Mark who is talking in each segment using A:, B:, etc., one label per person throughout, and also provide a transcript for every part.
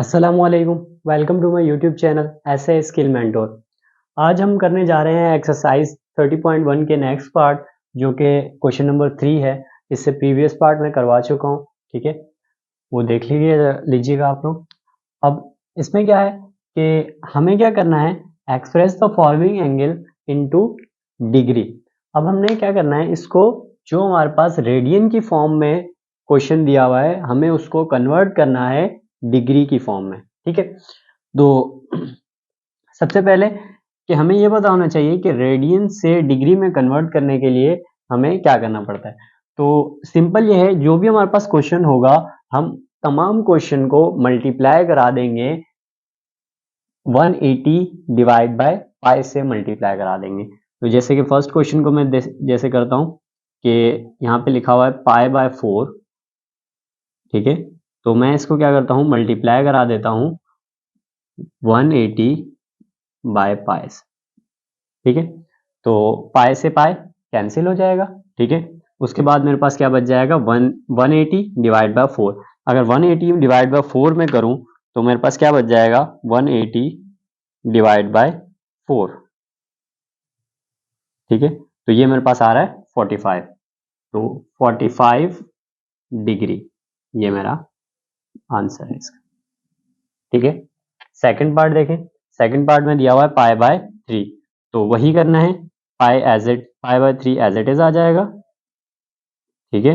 A: अस्सलामुअलैकुम, welcome to my YouTube channel ऐसे skill mentor. आज हम करने जा रहे हैं एक्सरसाइज 30.1 के नेक्स्ट पार्ट, जो कि क्वेश्चन नंबर 3 है। इससे प्रीवियस पार्ट मैं करवा चुका हूँ, ठीक है, वो देख लीजिएगा आप लोग। अब इसमें क्या है कि हमें क्या करना है, express the following angle into degree. अब हमने क्या करना है, इसको जो हमारे पास रेडियन की फॉर्म में क्वेश्चन दिया हुआ है, हमें उसको कन्वर्ट करना है डिग्री की फॉर्म में, ठीक है। तो सबसे पहले कि हमें ये पता होना चाहिए कि रेडियन से डिग्री में कन्वर्ट करने के लिए हमें क्या करना पड़ता है। तो सिंपल ये है, जो भी हमारे पास क्वेश्चन होगा, हम तमाम क्वेश्चन को मल्टीप्लाई करा देंगे 180 डिवाइड बाय पाई से मल्टीप्लाई करा देंगे। तो जैसे कि फर्स्ट क्वेश्चन को मैं जैसे करता हूँ कि यहाँ पे लिखा हुआ है पाई बाय 4, ठीक है। तो मैं इसको क्या करता हूँ, मल्टीप्लाई करा देता हूँ 180 बाय पाई से, ठीक है। तो पाई से पाई कैंसिल हो जाएगा, ठीक है। उसके बाद मेरे पास क्या बच जाएगा, 180 डिवाइड बाय 4। अगर 180 डिवाइड बाय 4 में करूँ तो मेरे पास क्या बच जाएगा, 180 डिवाइड बाय 4, ठीक है। तो ये मेरे पास आ रहा है 45। तो 45 डिग्री ये मेरा आंसर है इसका, ठीक है। सेकंड पार्ट देखें। सेकंड पार्ट में दिया हुआ है पाई बाय 3, तो वही करना है। Pi by 3 as it is आ जाएगा, ठीक है।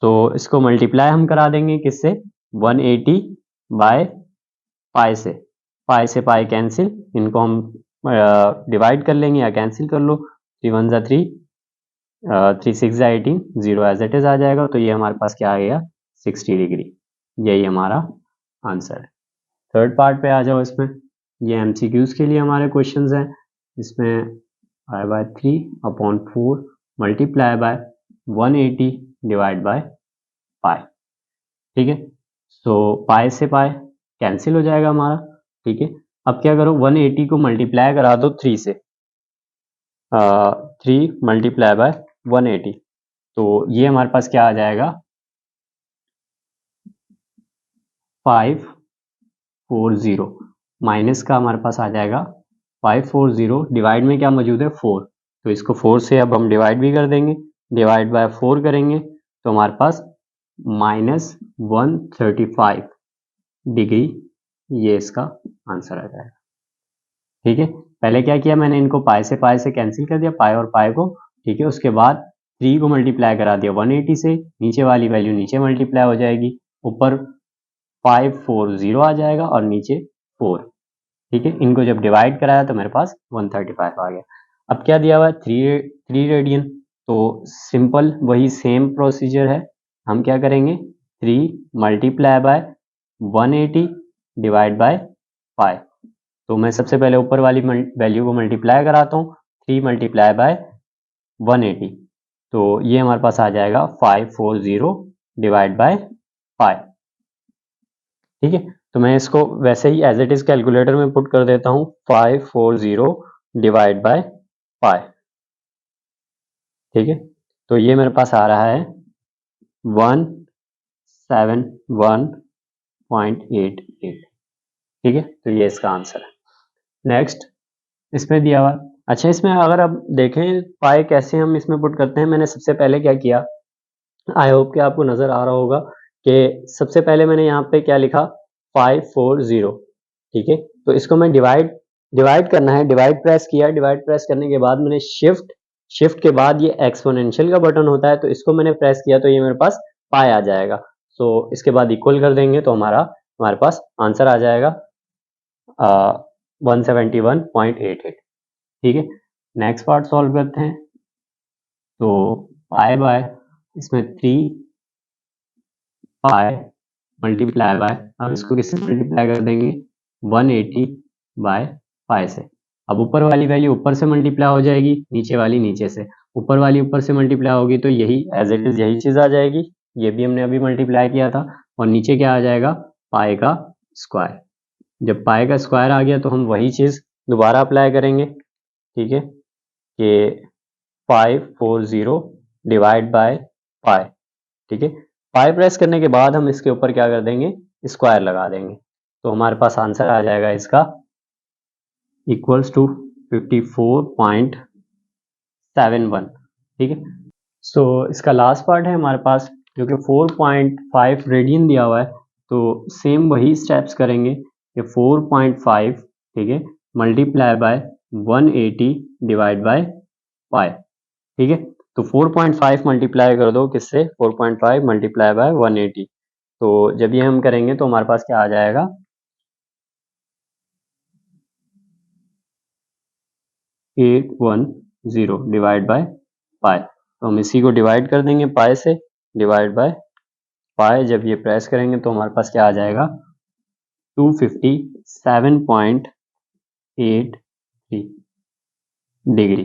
A: तो इसको मल्टीप्लाई हम करा देंगे किससे, 180 बाय पाई से पाई कैंसिल, इनको हम डिवाइड कर लेंगे या कैंसिल कर लो। 3 1 जा 3, 3 6 जा 18, 0 एज इट इज आ जाएगा। तो ये हमारे पास क्या आ गया, 60 डिग्री। यही हमारा आंसर है। थर्ड पार्ट पे आ जाओ। इसमें ये एमसीक्यूज के लिए हमारे क्वेश्चंस हैं। इसमें पाई by 3 upon 4 multiply by 180 divide by pi, ठीक है। सो पाई से पाई कैंसिल हो जाएगा हमारा, ठीक है। अब क्या करो, 180 को मल्टीप्लाई करा दो 3 से, 3 मल्टीप्लाई बाय 180। तो ये हमारे पास क्या आ जाएगा, 540 माइनस का हमारे पास आ जाएगा 540। डिवाइड में क्या मौजूद है, 4, तो इसको 4 से अब हम डिवाइड भी कर देंगे। डिवाइड बाय 4 करेंगे तो हमारे पास -135 डिग्री ये इसका आंसर आ जाएगा, ठीक है। पहले क्या किया मैंने, इनको पाई से कैंसिल कर दिया, पाई और पाई को, ठीक है। उसके बाद 3 को मल्टीप्लाई करा दिया 180 से, नीचे वाली वैल्यू नीचे मल्टीप्लाई हो जाएगी, ऊपर 540 आ जाएगा और नीचे 4, ठीक है। इनको जब डिवाइड कराया तो मेरे पास 135 आ गया। अब क्या दिया हुआ है, 3 रेडियन। तो सिंपल वही सेम प्रोसीजर है। हम क्या करेंगे, 3 मल्टीप्लाई बाय 180 डिवाइड बाय 5। तो मैं सबसे पहले ऊपर वाली वैल्यू को मल्टीप्लाई कराता हूँ, 3 मल्टीप्लाई बाय 180। तो ये हमारे पास आ जाएगा 540 डिवाइड बाय 5, ठीक है। तो मैं इसको वैसे ही एज इट इज कैलकुलेटर में पुट कर देता हूँ, 540 डिवाइड बाय 5, ठीक है। तो ये मेरे पास आ रहा है 171.88, ठीक है। तो ये इसका आंसर है। नेक्स्ट इसमें दिया हुआ, अच्छा इसमें अगर आप देखें पाई कैसे हम इसमें पुट करते हैं, मैंने सबसे पहले क्या किया, आई होप कि आपको नजर आ रहा होगा कि सबसे पहले मैंने यहाँ पे क्या लिखा, 540, ठीक है। तो इसको मैं डिवाइड करना है, डिवाइड प्रेस किया। डिवाइड प्रेस करने के बाद मैंने शिफ्ट के बाद ये एक्सपोनेंशियल का बटन होता है, तो इसको मैंने प्रेस किया तो ये मेरे पास पाई आ जाएगा। सो इसके बाद इक्वल कर देंगे तो हमारे पास आंसर आ जाएगा 171.88, ठीक है। नेक्स्ट पार्ट सॉल्व करते हैं। तो पाई बाय, इसमें 3 पाई मल्टीप्लाई बाय, अब इसको किससे मल्टीप्लाई कर देंगे, 180 बाय पाई से। अब ऊपर वाली वैल्यू ऊपर से मल्टीप्लाई हो जाएगी, नीचे वाली नीचे से। ऊपर वाली ऊपर से मल्टीप्लाई होगी तो यही एज इट इज यही चीज आ जाएगी, ये भी हमने अभी मल्टीप्लाई किया था। और नीचे क्या आ जाएगा, पाई का स्क्वायर। जब पाई का स्क्वायर आ गया तो हम वही चीज दोबारा अप्लाई करेंगे, ठीक है, कि 540 डिवाइड बाय पाई, ठीक है। पाई प्रेस करने के बाद हम इसके ऊपर क्या कर देंगे, स्क्वायर लगा देंगे, तो हमारे पास आंसर आ जाएगा इसका इक्वल्स टू 54.71। ठीक है, सो इसका लास्ट पार्ट है हमारे पास जो कि 4.5 रेडियन दिया हुआ है। तो सेम वही स्टेप्स करेंगे कि 4.5, ठीक है, multiply by 180 divide by pi. ठीक है, तो 4.5 मल्टीप्लाई कर दो किससे, 4.5 मल्टीप्लाई बाय 180। तो जब ये हम करेंगे तो हमारे पास क्या आ जाएगा, 810 डिवाइड बाय पाई। तो हम इसी को डिवाइड कर देंगे पाई से, डिवाइड बाय पाई। जब ये प्रेस करेंगे तो हमारे पास क्या आ जाएगा, 257.83 डिग्री।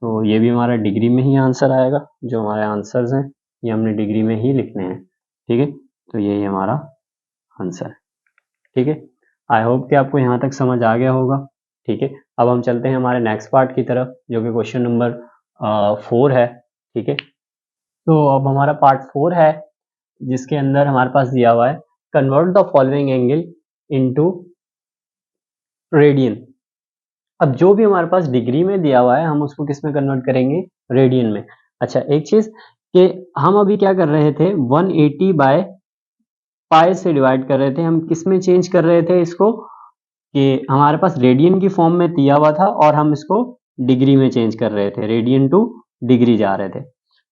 A: तो ये भी हमारा डिग्री में ही आंसर आएगा। जो हमारे आंसर्स हैं ये हमने डिग्री में ही लिखने हैं। ठीक है, तो यही हमारा आंसर है। ठीक है, आई होप कि आपको यहाँ तक समझ आ गया होगा। ठीक है, अब हम चलते हैं हमारे नेक्स्ट पार्ट की तरफ जो कि क्वेश्चन नंबर 4 है। ठीक है, तो अब हमारा पार्ट 4 है जिसके अंदर हमारे पास दिया हुआ है convert the following angle into radian. अब जो भी हमारे पास डिग्री में दिया हुआ है हम उसको किस में कन्वर्ट करेंगे, रेडियन में। अच्छा, एक चीज कि हम अभी क्या कर रहे थे, 180 बाय पाई से डिवाइड कर रहे थे। हम किस में चेंज कर रहे थे इसको, कि हमारे पास रेडियन की फॉर्म में दिया हुआ था और हम इसको डिग्री में चेंज कर रहे थे, रेडियन टू डिग्री जा रहे थे।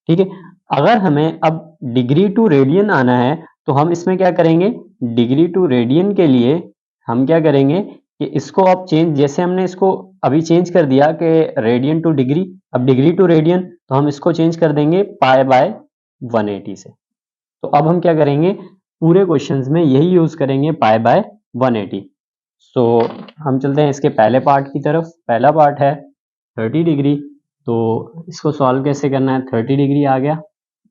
A: ठीक है, अगर हमें अब डिग्री टू रेडियन आना है तो हम इसमें क्या करेंगे, डिग्री टू रेडियन के लिए हम क्या करेंगे कि इसको अब चेंज, जैसे हमने इसको अभी चेंज कर दिया कि रेडियन टू डिग्री, अब डिग्री टू रेडियन, तो हम इसको चेंज कर देंगे पाई बाय 180 से। तो अब हम क्या करेंगे, पूरे क्वेश्चंस में यही यूज करेंगे, पाई बाय 180। सो हम चलते हैं इसके पहले पार्ट की तरफ। पहला पार्ट है 30 डिग्री। तो इसको सॉल्व कैसे करना है, 30 डिग्री आ गया,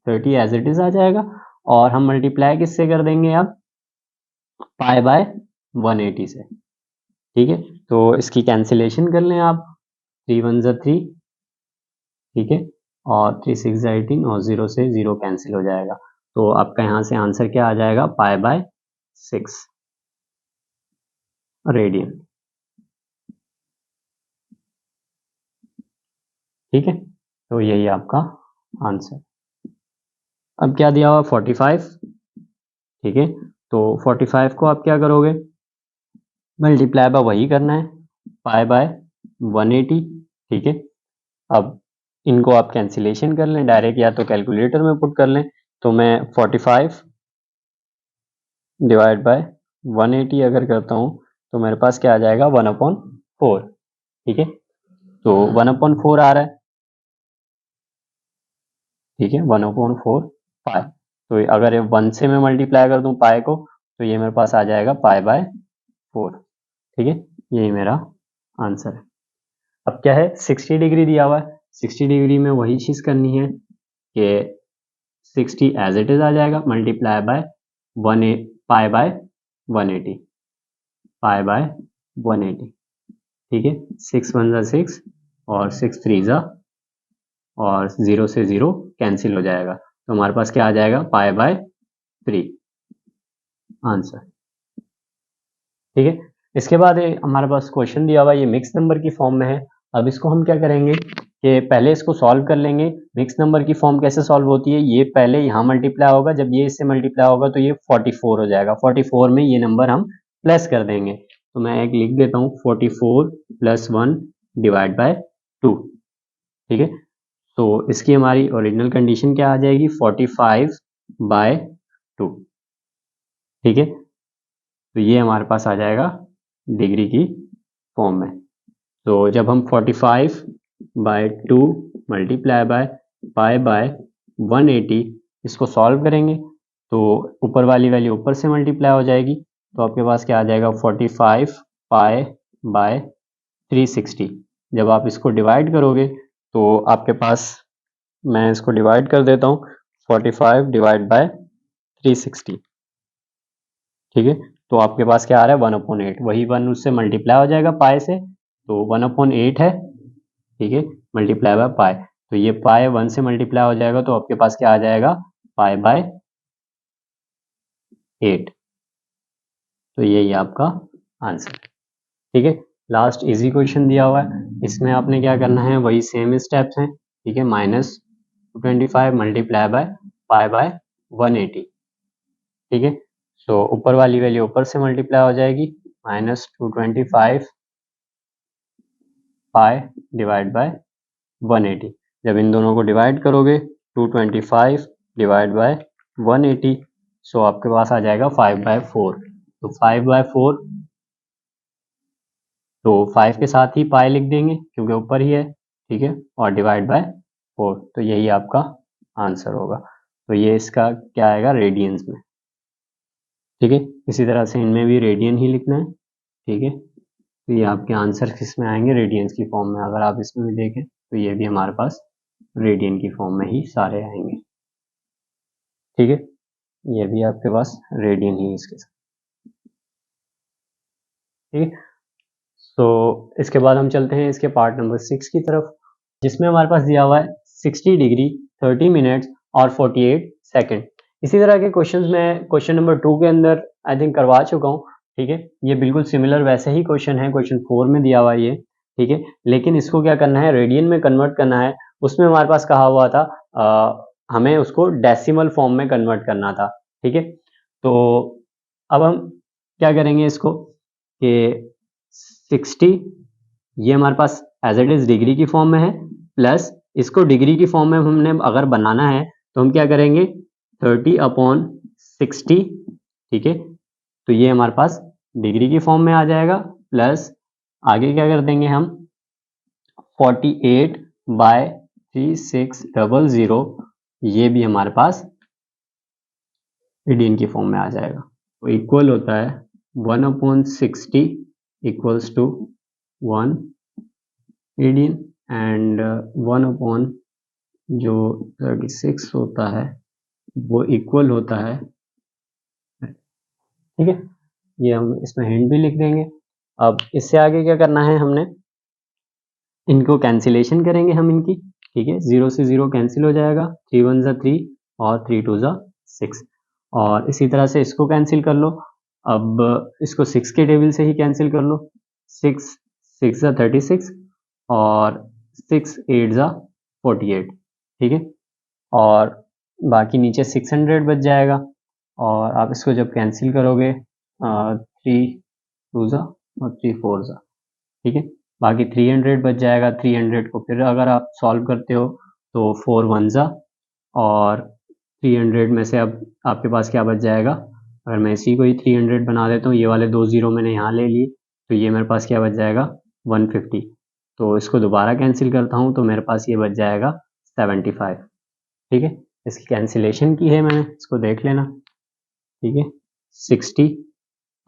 A: 30 एज इट इज आ जाएगा और हम मल्टीप्लाई किससे कर देंगे, अब पाई बाय 180 से। ठीक है, तो इसकी कैंसिलेशन कर लें आप, 3 1 जा 3, ठीक है, और 3 6 जा 18 और 0 से 0 कैंसिल हो जाएगा। तो आपका यहाँ से आंसर क्या आ जाएगा, पाई बाय 6 रेडियन। ठीक है, तो यही आपका आंसर। अब क्या दिया हुआ, 45। ठीक है, तो 45 को आप क्या करोगे, मल्टीप्लाई बाय वही करना है, पाई बाय 180। ठीक है, अब इनको आप कैंसिलेशन कर लें डायरेक्ट, या तो कैलकुलेटर में पुट कर लें। तो मैं 45 डिवाइड बाय 180 अगर करता हूँ तो मेरे पास क्या आ जाएगा, 1/4। ठीक है, तो 1/4 आ रहा है। ठीक है, 1/4 पाई। तो अगर 1 से मैं मल्टीप्लाई कर दूं पाई को तो ये मेरे पास आ जाएगा पाई बाय 4। ठीक है, यही मेरा आंसर है। अब क्या है, 60 डिग्री दिया हुआ है, 60 डिग्री में वही चीज़ करनी है कि 60 एज इट इज आ जाएगा, multiply by pi by 180, pi by 180। ठीक है, 6 1 जा 6 और 6 3 जा, और 0 से 0 कैंसिल हो जाएगा। तो हमारे पास क्या आ जाएगा, पाई बाय 3 आंसर। ठीक है, इसके बाद हमारे पास क्वेश्चन दिया हुआ है, ये मिक्स नंबर की फॉर्म में है। अब इसको हम क्या करेंगे कि पहले इसको सॉल्व कर लेंगे। मिक्स नंबर की फॉर्म कैसे सॉल्व होती है, ये पहले यहाँ मल्टीप्लाई होगा, जब ये इससे मल्टीप्लाई होगा तो ये 44 हो जाएगा, 44 में ये नंबर हम प्लस कर देंगे। तो मैं एक लिख देता हूँ, 44 + 1 डिवाइड बाय 2। ठीक है, तो इसकी हमारी ओरिजिनल कंडीशन क्या आ जाएगी, 45/2। ठीक है, तो ये हमारे पास आ जाएगा डिग्री की फॉर्म में। तो जब हम 45/2 मल्टीप्लाई बाय पाई बाय 180 इसको सॉल्व करेंगे तो ऊपर वाली वैल्यू ऊपर से मल्टीप्लाई हो जाएगी। तो आपके पास क्या आ जाएगा, 45 पाई बाय 360। जब आप इसको डिवाइड करोगे तो आपके पास, मैं इसको डिवाइड कर देता हूँ, 45 डिवाइड बाय 360। ठीक है, तो आपके पास क्या आ रहा है, 1/8। वही 1 उससे मल्टीप्लाई हो जाएगा पाई से, तो 1/8 है। ठीक है, मल्टीप्लाई बाय पाई, तो ये पाई 1 से मल्टीप्लाई हो जाएगा तो आपके पास क्या आ जाएगा, पाई बाय 8। तो यही आपका आंसर है। ठीक है, लास्ट इजी क्वेश्चन दिया हुआ है, इसमें आपने क्या करना है, वही सेम स्टेप्स हैं। ठीक है, -225 मल्टीप्लाई बाय पाई बाय 180। ठीक है, सो ऊपर वाली वैल्यू ऊपर से मल्टीप्लाई हो जाएगी, -225 पाई डिवाइड बाय 180। जब इन दोनों को डिवाइड करोगे 225 डिवाइड बाय 180, सो आपके पास आ जाएगा 5/4। तो 5/4, तो 5 के साथ ही पाई लिख देंगे क्योंकि ऊपर ही है। ठीक है, और डिवाइड बाय 4, तो यही आपका आंसर होगा। तो ये इसका क्या आएगा, रेडियंस में। ठीक है, इसी तरह से इनमें भी रेडियन ही लिखना है। ठीक है, तो ये आपके आंसर किस में आएंगे, रेडियंस की फॉर्म में। अगर आप इसमें भी देखें तो ये भी हमारे पास रेडियन की फॉर्म में ही सारे आएंगे। ठीक है, ये भी आपके पास रेडियन ही इसके साथ। ठीक है, तो इसके बाद हम चलते हैं इसके पार्ट नंबर 6 की तरफ, जिसमें हमारे पास दिया हुआ है 60 डिग्री 30 मिनट्स और 48 सेकंड। इसी तरह के क्वेश्चंस मैं क्वेश्चन नंबर 2 के अंदर आई थिंक करवा चुका हूँ। ठीक है, ये बिल्कुल सिमिलर वैसे ही क्वेश्चन है, क्वेश्चन 4 में दिया हुआ है ये। ठीक है, लेकिन इसको क्या करना है, रेडियन में कन्वर्ट करना है। उसमें हमारे पास कहा हुआ था हमें उसको डेसिमल फॉर्म में कन्वर्ट करना था। ठीक है, तो अब हम क्या करेंगे इसको कि 60 ये हमारे पास एज इट इज डिग्री की फॉर्म में है, प्लस इसको डिग्री की फॉर्म में हमने अगर बनाना है तो हम क्या करेंगे, 30/60। ठीक है, तो ये हमारे पास डिग्री की फॉर्म में आ जाएगा, प्लस आगे क्या कर देंगे हम 48/3600, ये भी हमारे पास रेडियन की फॉर्म में आ जाएगा। तो इक्वल होता है 1/60 इक्वल्स टू 1 रेडियन एंड 1 जो 36 होता है वो इक्वल होता है। ठीक है, ये हम इसमें हिंट भी लिख देंगे। अब इससे आगे क्या करना है, हमने इनको कैंसिलेशन करेंगे हम इनकी। ठीक है, 0 से 0 कैंसिल हो जाएगा, 3 1 ज़ा 3 और 3 2 ज़ा 6, और इसी तरह से इसको कैंसिल कर लो। अब इसको 6 के टेबल से ही कैंसिल कर लो, 6 6 ज़ा 36 और 6 8 ज़ा 48। ठीक है, और बाकी नीचे 600 बच जाएगा, और आप इसको जब कैंसिल करोगे 3 2 ज़ा और 3 4 ज़ा। ठीक है, बाकी 300 बच जाएगा। 300 को फिर अगर आप सॉल्व करते हो तो 4 1 ज़ा, और 300 में से अब आपके पास क्या बच जाएगा, अगर मैं इसी को ही 300 बना देता हूँ, ये वाले 2 ज़ीरो मैंने यहाँ ले लिए, तो ये मेरे पास क्या बच जाएगा 150। तो इसको दोबारा कैंसिल करता हूँ तो मेरे पास ये बच जाएगा 75। ठीक है, इसकी कैंसिलेशन की है मैंने, इसको देख लेना। ठीक है, 60,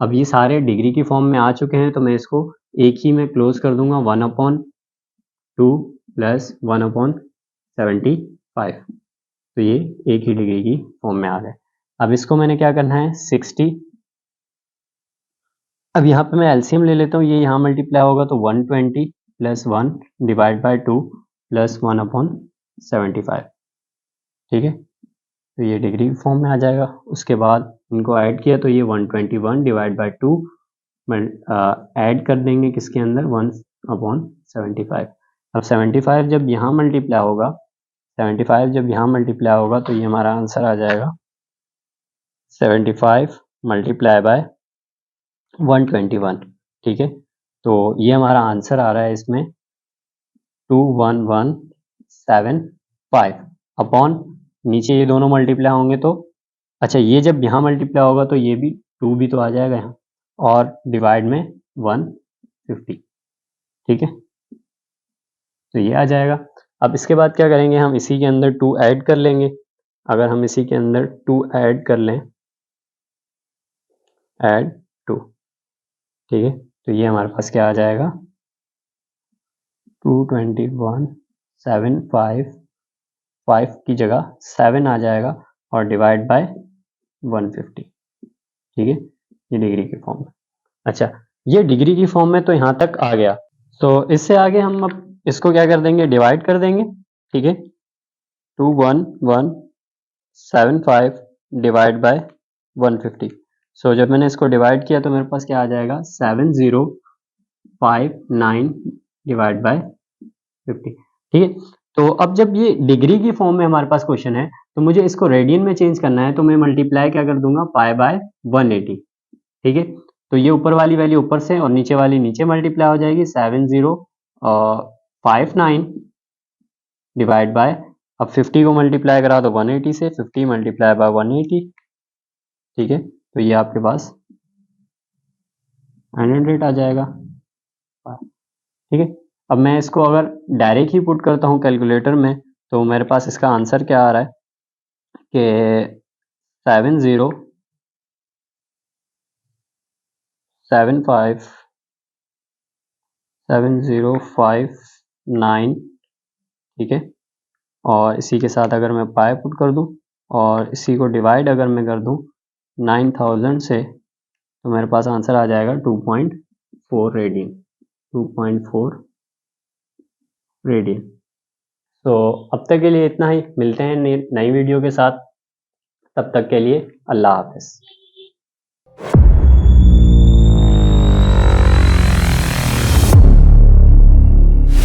A: अब ये सारे डिग्री की फॉर्म में आ चुके हैं, तो मैं इसको एक ही में क्लोज कर दूंगा, 1/2 प्लस 1/75। तो ये एक ही डिग्री की फॉर्म में आ गए। अब इसको मैंने क्या करना है 60, अब यहाँ पे मैं एलसीएम ले लेता हूँ, ये यहाँ मल्टीप्लाई होगा तो 120 प्लस 1 डिवाइड बाय 2 प्लस 1/75। ठीक है, तो ये डिग्री फॉर्म में आ जाएगा। उसके बाद इनको ऐड किया तो ये 121 डिवाइड बाय 2 ऐड कर देंगे किसके अंदर 1/75। अब 75 जब यहाँ मल्टीप्लाई होगा, 75 जब यहाँ मल्टीप्लाई होगा तो ये हमारा आंसर आ जाएगा 75 मल्टीप्लाई बाय 121। ठीक है, तो ये हमारा आंसर आ रहा है इसमें 21175 अपॉन, नीचे ये दोनों मल्टीप्लाई होंगे तो, अच्छा ये जब यहाँ मल्टीप्लाई होगा तो ये भी 2 भी तो आ जाएगा यहाँ, और डिवाइड में 150। ठीक है, तो ये आ जाएगा। अब इसके बाद क्या करेंगे, हम इसी के अंदर 2 ऐड कर लेंगे। अगर हम इसी के अंदर 2 ऐड कर लें, ऐड 2, ठीक है, तो ये हमारे पास क्या आ जाएगा 221,755 की जगह 7 आ जाएगा, और डिवाइड बाय 150। ठीक है, ये डिग्री की फॉर्म में। अच्छा, ये डिग्री की फॉर्म में तो यहाँ तक आ गया, तो इससे आगे हम अब इसको क्या कर देंगे, डिवाइड कर देंगे। ठीक है, 21175 डिवाइड बाय 150। सो जब मैंने इसको डिवाइड किया तो मेरे पास क्या आ जाएगा 7059 डिवाइड बाय 50। ठीक है, तो अब जब ये डिग्री की फॉर्म में हमारे पास क्वेश्चन है तो मुझे इसको रेडियन में चेंज करना है, तो मैं मल्टीप्लाई क्या कर दूंगा पाई बाय 180। ठीक है, तो ये ऊपर वाली वैल्यू ऊपर से और नीचे वाली नीचे मल्टीप्लाई हो जाएगी 7059 डिवाइड बाय, अब 50 को मल्टीप्लाई करा तो 180 से, 50 मल्टीप्लाई बाय 180। ठीक है, तो ये आपके पास 100 आ जाएगा। ठीक है, अब मैं इसको अगर डायरेक्ट ही पुट करता हूँ कैलकुलेटर में तो मेरे पास इसका आंसर क्या आ रहा है कि 7059। ठीक है, और इसी के साथ अगर मैं पाई पुट कर दूं और इसी को डिवाइड अगर मैं कर दूं 9000 से तो मेरे पास आंसर आ जाएगा 2.4 रेडियन। 2.4 रेडियन। तो अब तक के लिए इतना ही, मिलते हैं नई वीडियो के साथ, तब तक के लिए अल्लाह हाफिज़।